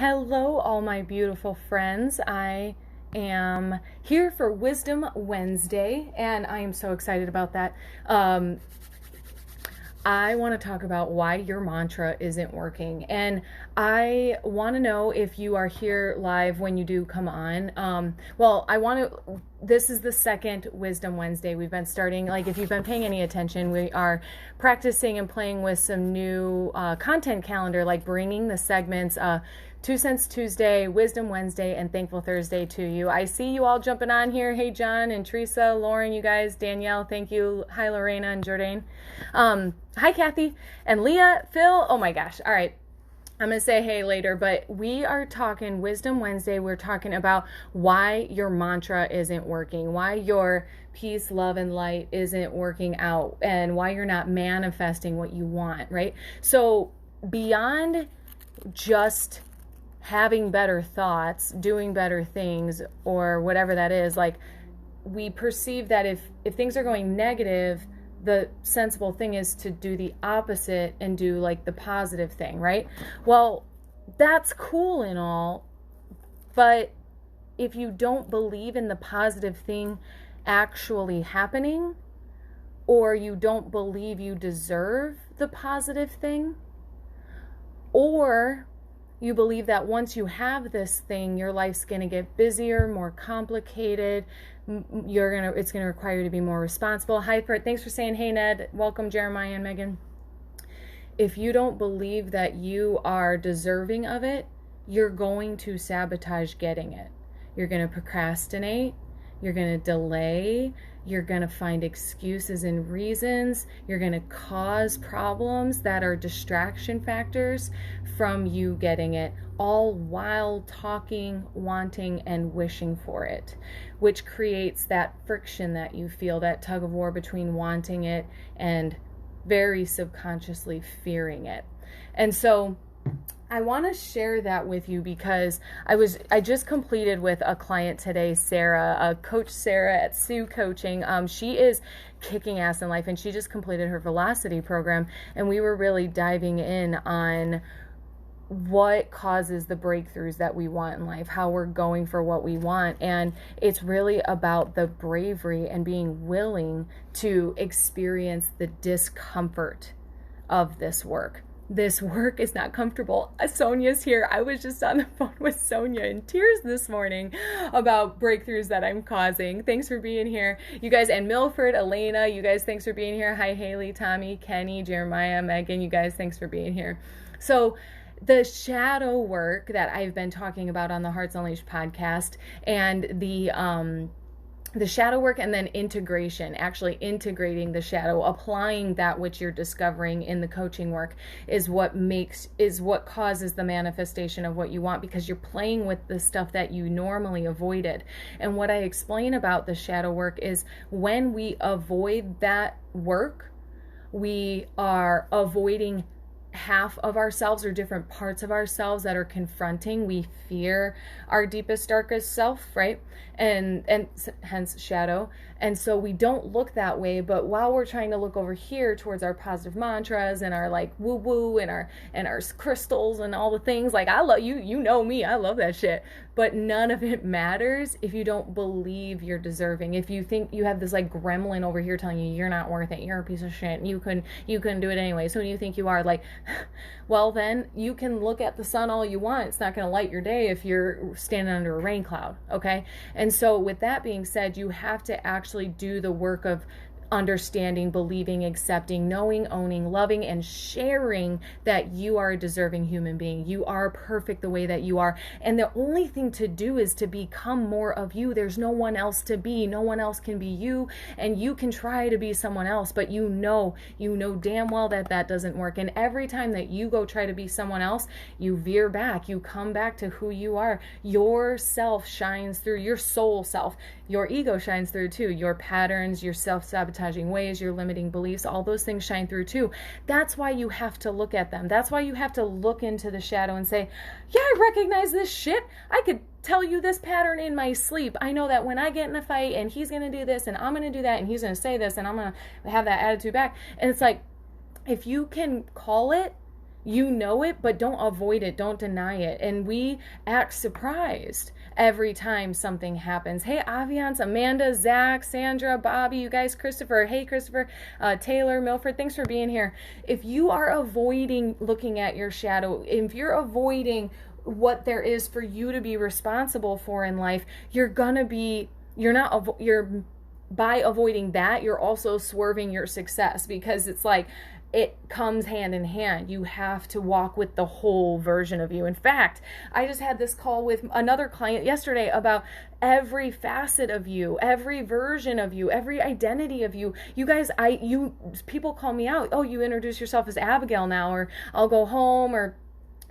Hello, all my beautiful friends. I am here for Wisdom Wednesday, and I am so excited about that. I want to talk about why your mantra isn't working. And I want to know if you are here live when you do come on. This is the second Wisdom Wednesday we've been starting. Like, if you've been paying any attention, we are practicing and playing with some new content calendar, like bringing the segments 2 Cents Tuesday, Wisdom Wednesday, and Thankful Thursday to you. I see you all jumping on here. Hey, John and Teresa, Lauren, you guys, Danielle, thank you. Hi, Lorena and Jordan. Hi, Kathy and Leah, Phil. Oh my gosh. All right. I'm going to say hey later, but we are talking Wisdom Wednesday. We're talking about why your mantra isn't working, why your peace, love, and light isn't working out, and why you're not manifesting what you want, right? So beyond just having better thoughts, doing better things, or whatever that is, like, we perceive that if things are going negative, the sensible thing is to do the opposite and do like the positive thing, right? Well, that's cool and all, but if you don't believe in the positive thing actually happening, or you don't believe you deserve the positive thing, or you believe that once you have this thing, your life's going to get busier, more complicated. It's going to require you to be more responsible. Hi, thanks for saying hey, Ned. Welcome, Jeremiah and Megan. If you don't believe that you are deserving of it, you're going to sabotage getting it. You're going to procrastinate. You're going to delay. You're going to find excuses and reasons. You're going to cause problems that are distraction factors from you getting it, all while talking, wanting, and wishing for it, which creates that friction that you feel, that tug of war between wanting it and very subconsciously fearing it. And so I want to share that with you because I just completed with a client today, Sarah, Coach Sarah at Sue Coaching. She is kicking ass in life, and she just completed her Velocity program, and we were really diving in on what causes the breakthroughs that we want in life, how we're going for what we want. And it's really about the bravery and being willing to experience the discomfort of this work. This work is not comfortable. Sonia's here. I was just on the phone with Sonia in tears this morning about breakthroughs that I'm causing. Thanks for being here, you guys. And Milford, Elena, you guys, thanks for being here. Hi, Haley, Tommy, Kenny, Jeremiah, Megan, you guys, thanks for being here. So the shadow work that I've been talking about on the Hearts Unleashed podcast, and the shadow work, and then integration, actually integrating the shadow, applying that which you're discovering in the coaching work is what causes the manifestation of what you want, because you're playing with the stuff that you normally avoided. And what I explain about the shadow work is when we avoid that work, we are avoiding half of ourselves or different parts of ourselves that are confronting. We fear our deepest, darkest self, right? And hence shadow. And so we don't look that way, but while we're trying to look over here towards our positive mantras and our like woo woo and our crystals and all the things, like, I love you know me, I love that shit, but none of it matters if you don't believe you're deserving. If you think you have this like gremlin over here telling you you're not worth it, you're a piece of shit, and you couldn't do it anyway, so when you think you are, like, well, then you can look at the sun all you want. It's not going to light your day if you're standing under a rain cloud, okay? And so with that being said, you have to actually do the work of understanding, believing, accepting, knowing, owning, loving, and sharing that you are a deserving human being. You are perfect the way that you are. And the only thing to do is to become more of you. There's no one else to be. No one else can be you. And you can try to be someone else, but you know damn well that doesn't work. And every time that you go try to be someone else, you veer back. You come back to who you are. Your self shines through, your soul self. Your ego shines through too. Your patterns, your self-sabotaging ways, your limiting beliefs, all those things shine through too. That's why you have to look at them. That's why you have to look into the shadow and say, yeah, I recognize this shit. I could tell you this pattern in my sleep. I know that when I get in a fight and he's going to do this and I'm going to do that and he's going to say this and I'm going to have that attitude back. And it's like, if you can call it You know it, but don't avoid it. Don't deny it. And we act surprised every time something happens. Hey, Aviance, Amanda, Zach, Sandra, Bobby, you guys, Christopher. Hey, Christopher, Taylor, Milford, thanks for being here. If you are avoiding looking at your shadow, if you're avoiding what there is for you to be responsible for in life, by avoiding that, you're also swerving your success, because it's like, it comes hand in hand. You have to walk with the whole version of you. In fact, I just had this call with another client yesterday about every facet of you, every version of you, every identity of you. You guys, people call me out. Oh, you introduce yourself as Abigail now, or I'll go home or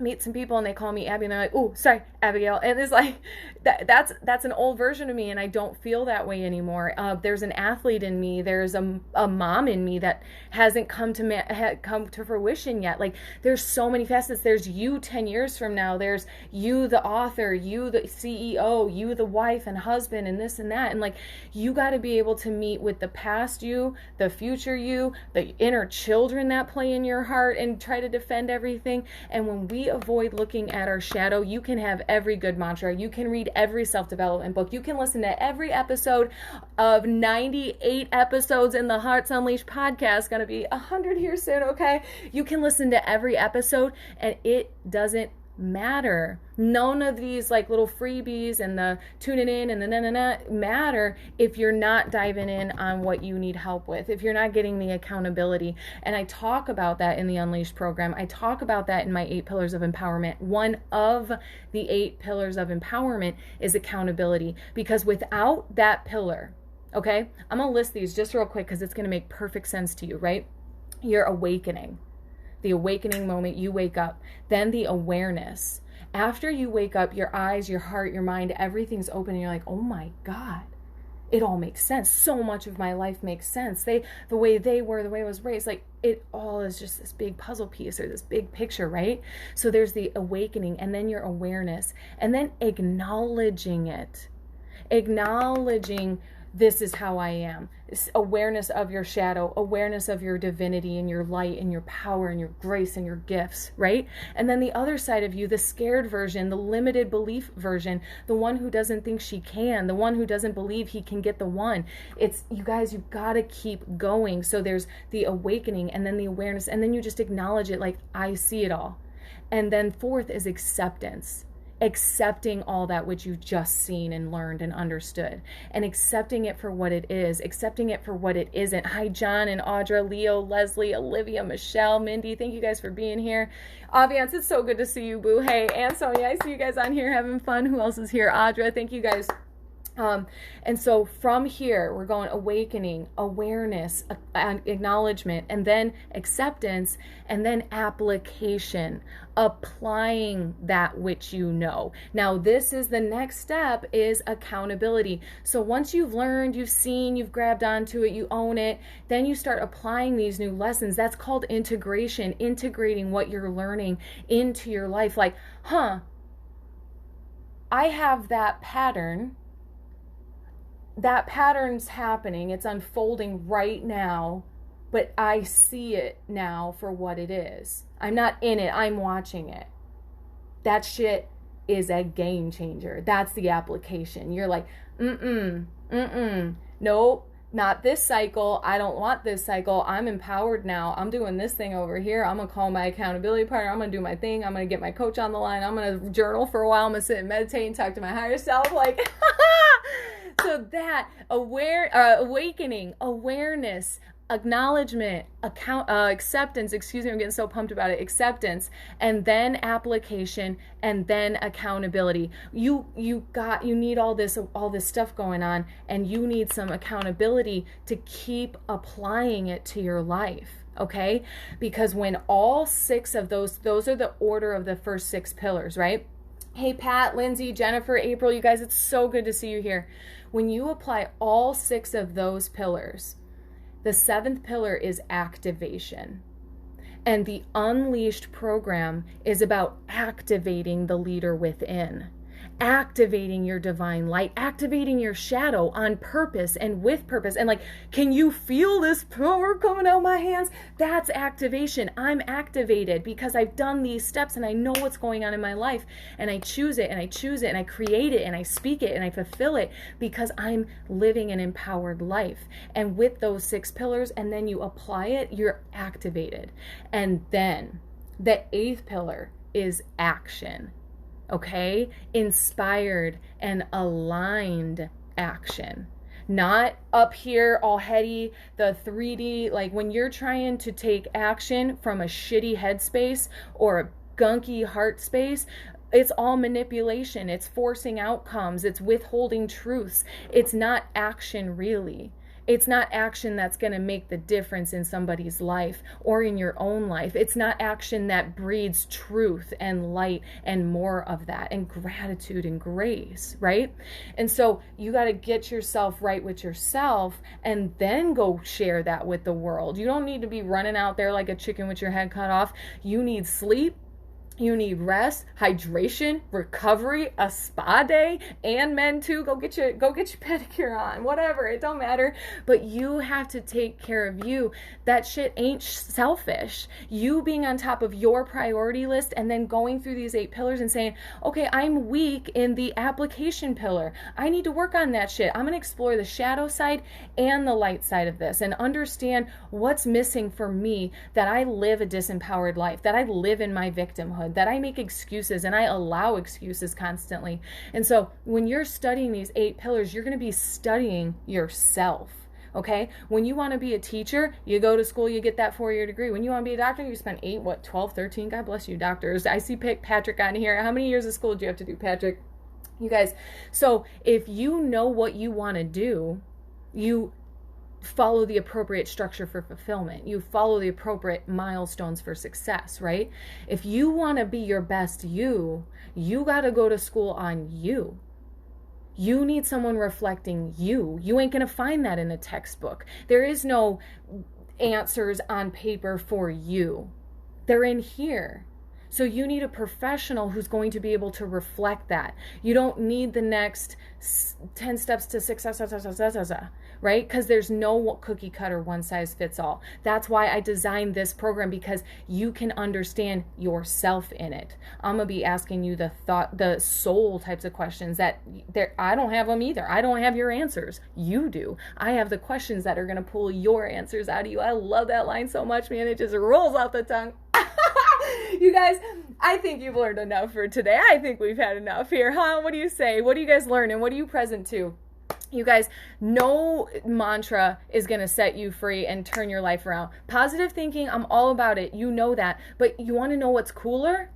meet some people and they call me Abby and they're like, oh, sorry, Abigail. And it's like, that's an old version of me, and I don't feel that way anymore. There's an athlete in me. There's a mom in me that hasn't come to fruition yet. Like, there's so many facets. There's you 10 years from now. There's you, the author, you, the CEO, you, the wife and husband, and this and that. And like, you got to be able to meet with the past you, the future you, the inner children that play in your heart and try to defend everything. And when we avoid looking at our shadow, you can have every good mantra. You can read every self-development book. You can listen to every episode of 98 episodes in the Hearts Unleashed podcast. Going to be 100 here soon, okay? You can listen to every episode and it doesn't matter. None of these like little freebies and the tuning in and the na matter if you're not diving in on what you need help with, if you're not getting the accountability. And I talk about that in the Unleashed program. I talk about that in my 8 pillars of empowerment. One of the 8 pillars of empowerment is accountability, because without that pillar, okay, I'm gonna list these just real quick because it's gonna make perfect sense to you, right? Your awakening. The awakening moment, you wake up. Then the awareness. After you wake up, your eyes, your heart, your mind, everything's open and you're like, oh my God, it all makes sense. So much of my life makes sense. The way they were, the way I was raised, like it all is just this big puzzle piece or this big picture, right? So there's the awakening, and then your awareness, and then acknowledging it. Acknowledging, this is how I am. It's awareness of your shadow, awareness of your divinity and your light and your power and your grace and your gifts, right? And then the other side of you, the scared version, the limited belief version, the one who doesn't think she can, the one who doesn't believe he can get the one. It's, you guys, you've got to keep going. So there's the awakening, and then the awareness, and then you just acknowledge it, like, I see it all. And then fourth is acceptance. Accepting all that which you've just seen and learned and understood, and accepting it for what it is, accepting it for what it isn't. Hi, John and Audra, Leo, Leslie, Olivia, Michelle, Mindy. Thank you guys for being here. Aviance, it's so good to see you, boo. Hey, and Sonia, I see you guys on here having fun. Who else is here? Audra, thank you guys. And so from here, we're going awakening, awareness, acknowledgement, and then acceptance, and then application, applying that which you know. Now, this is the next step, is accountability. So once you've learned, you've seen, you've grabbed onto it, you own it, then you start applying these new lessons. That's called integration, integrating what you're learning into your life. Like, I have that pattern. That pattern's happening, it's unfolding right now, but I see it now for what it is. I'm not in it, I'm watching it. That shit is a game changer. That's the application. You're like, nope, not this cycle. I don't want this cycle. I'm empowered now. I'm doing this thing over here. I'm gonna call my accountability partner. I'm gonna do my thing. I'm gonna get my coach on the line. I'm gonna journal for a while. I'm gonna sit and meditate and talk to my higher self. Like, so that awakening, awareness, acknowledgement, acceptance, excuse me, I'm getting so pumped about it, acceptance, and then application, and then accountability. You need all this stuff going on, and you need some accountability to keep applying it to your life. Okay? Because when all 6 of those are the order of the first 6 pillars, right? Hey, Pat, Lindsay, Jennifer, April, you guys, it's so good to see you here. When you apply all 6 of those pillars, the 7th pillar is activation. And the Unleashed program is about activating the leader within. activating your divine light, activating your shadow on purpose and with purpose. And like, can you feel this power coming out of my hands? That's activation. I'm activated because I've done these steps and I know what's going on in my life, and I choose it and I choose it and I create it and I speak it and I fulfill it because I'm living an empowered life. And with those 6 pillars, and then you apply it, you're activated. And then the 8th pillar is action. Okay? Inspired and aligned action. Not up here all heady, the 3D, like when you're trying to take action from a shitty headspace or a gunky heart space, it's all manipulation. It's forcing outcomes. It's withholding truths. It's not action, really. It's not action that's going to make the difference in somebody's life or in your own life. It's not action that breeds truth and light and more of that and gratitude and grace, right? And so you got to get yourself right with yourself and then go share that with the world. You don't need to be running out there like a chicken with your head cut off. You need sleep. You need rest, hydration, recovery, a spa day, and men too. Go get your pedicure on, whatever, it don't matter. But you have to take care of you. That shit ain't selfish. You being on top of your priority list and then going through these 8 pillars and saying, okay, I'm weak in the application pillar. I need to work on that shit. I'm going to explore the shadow side and the light side of this and understand what's missing for me, that I live a disempowered life, that I live in my victimhood, that I make excuses and I allow excuses constantly. And so when you're studying these 8 pillars, you're going to be studying yourself. Okay? When you want to be a teacher, you go to school, you get that 4-year degree. When you want to be a doctor, you spend 12, 13, God bless you, doctors. I see Patrick on here. How many years of school do you have to do, Patrick? You guys, so if you know what you want to do, you follow the appropriate structure for fulfillment. You follow the appropriate milestones for success, right? If you want to be your best you got to go to school on you. You need someone reflecting you. You ain't going to find that in a textbook. There is no answers on paper for you. They're in here. So you need a professional who's going to be able to reflect that. You don't need the next 10 steps to success, right? Because there's no cookie cutter, one size fits all. That's why I designed this program, because you can understand yourself in it. I'm going to be asking you the soul types of questions that I don't have them either. I don't have your answers. You do. I have the questions that are going to pull your answers out of you. I love that line so much, man. It just rolls off the tongue. You guys, I think you've learned enough for today. I think we've had enough here, huh? What do you say? What do you guys learn and what are you present to? You guys, no mantra is going to set you free and turn your life around. Positive thinking, I'm all about it. You know that. But you want to know what's cooler?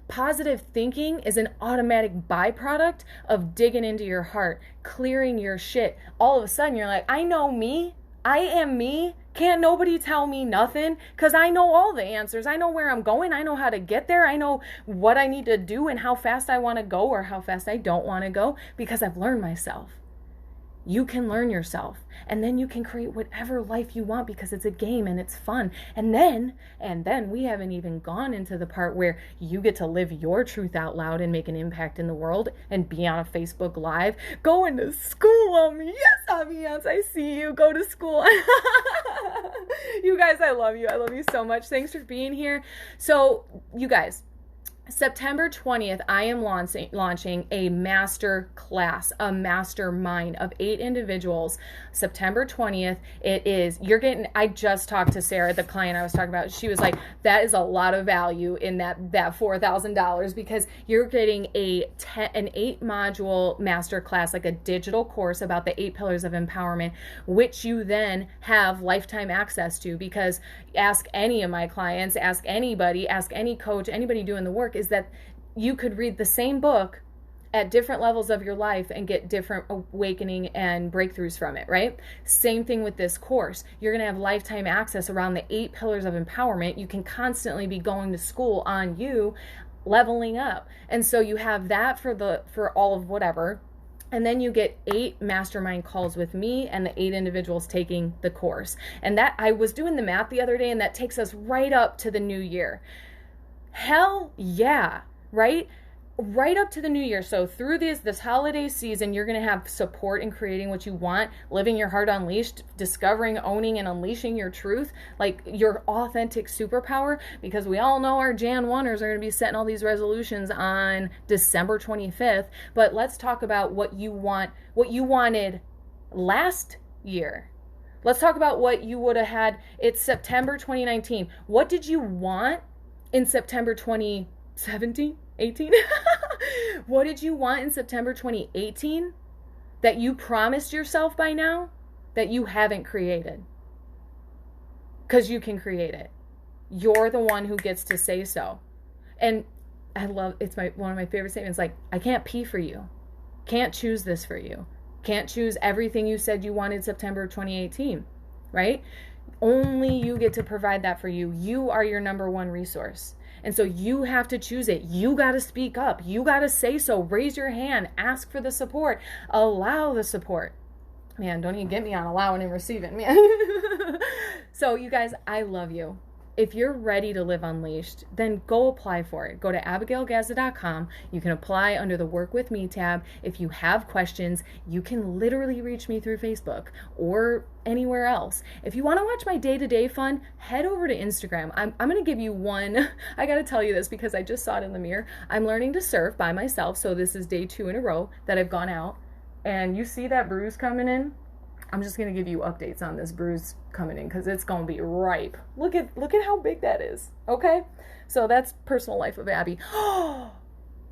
Positive thinking is an automatic byproduct of digging into your heart, clearing your shit. All of a sudden, you're like, I know me. I am me. Can't nobody tell me nothing, because I know all the answers. I know where I'm going. I know how to get there. I know what I need to do and how fast I want to go or how fast I don't want to go, because I've learned myself. You can learn yourself, and then you can create whatever life you want, because it's a game and it's fun. And then we haven't even gone into the part where you get to live your truth out loud and make an impact in the world and be on a Facebook Live, going to school. Yes, Abiance, I see you. Go to school. You guys, I love you. I love you so much. Thanks for being here. So, you guys, September 20th, I am launching a master class, a mastermind of 8 individuals. September 20th, I just talked to Sarah, the client I was talking about. She was like, that is a lot of value in that $4,000, because you're getting an 8-module master class, like a digital course about the 8 pillars of empowerment, which you then have lifetime access to. Because ask any of my clients, ask anybody, ask any coach, anybody doing the work, is that you could read the same book at different levels of your life and get different awakening and breakthroughs from it, right? Same thing with this course. You're going to have lifetime access around the 8 pillars of empowerment. You can constantly be going to school on you, leveling up. And so you have that for all of whatever. And then you get 8 mastermind calls with me and the 8 individuals taking the course. And that, I was doing the math the other day, and that takes us right up to the new year. Hell yeah, right? right up to the new year. So through this holiday season, you're going to have support in creating what you want, living your heart unleashed, discovering, owning, and unleashing your truth, like your authentic superpower, because we all know our Jan 1ers are going to be setting all these resolutions on December 25th. But let's talk about what you wanted last year. Let's talk about what you would have had. It's September 2019. What did you want in September 2017? 18? What did you want in September 2018 that you promised yourself by now that you haven't created? Because you can create it. You're the one who gets to say so. And I love, it's one of my favorite statements, like, I can't pee for you. Can't choose this for you. Can't choose everything you said you wanted September 2018, right? Only you get to provide that for you. You are your number one resource. And so you have to choose it. You got to speak up. You got to say so. Raise your hand. Ask for the support. Allow the support. Man, don't even get me on allowing and receiving, man. So you guys, I love you. If you're ready to live unleashed, then go apply for it. Go to abigailgazda.com. You can apply under the Work With Me tab. If you have questions, you can literally reach me through Facebook or anywhere else. If you want to watch my day-to-day fun, head over to Instagram. I'm going to give you one. I got to tell you this because I just saw it in the mirror. I'm learning to surf by myself. So this is day 2 in a row that I've gone out. And you see that bruise coming in? I'm just going to give you updates on this bruise coming in because it's going to be ripe. Look at how big that is. Okay? So that's personal life of Abby.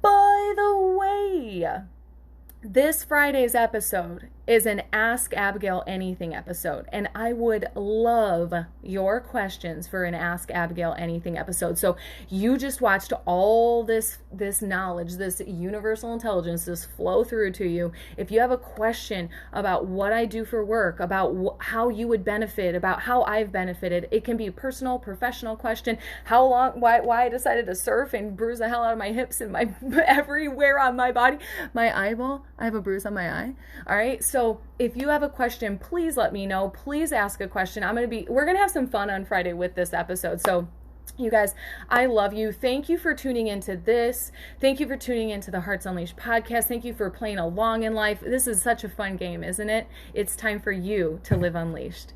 By the way, this Friday's episode is an Ask Abigail Anything episode, and I would love your questions for an Ask Abigail Anything episode. So you just watched all this knowledge, this universal intelligence, this flow through to you. If you have a question about what I do for work, about how you would benefit, about how I've benefited, it can be a personal, professional question. How long, why I decided to surf and bruise the hell out of my hips and my everywhere on my body, my eyeball. I have a bruise on my eye. All right. So if you have a question, please let me know. Please ask a question. We're going to have some fun on Friday with this episode. So you guys, I love you. Thank you for tuning into this. Thank you for tuning into the Hearts Unleashed podcast. Thank you for playing along in life. This is such a fun game, isn't it? It's time for you to live unleashed.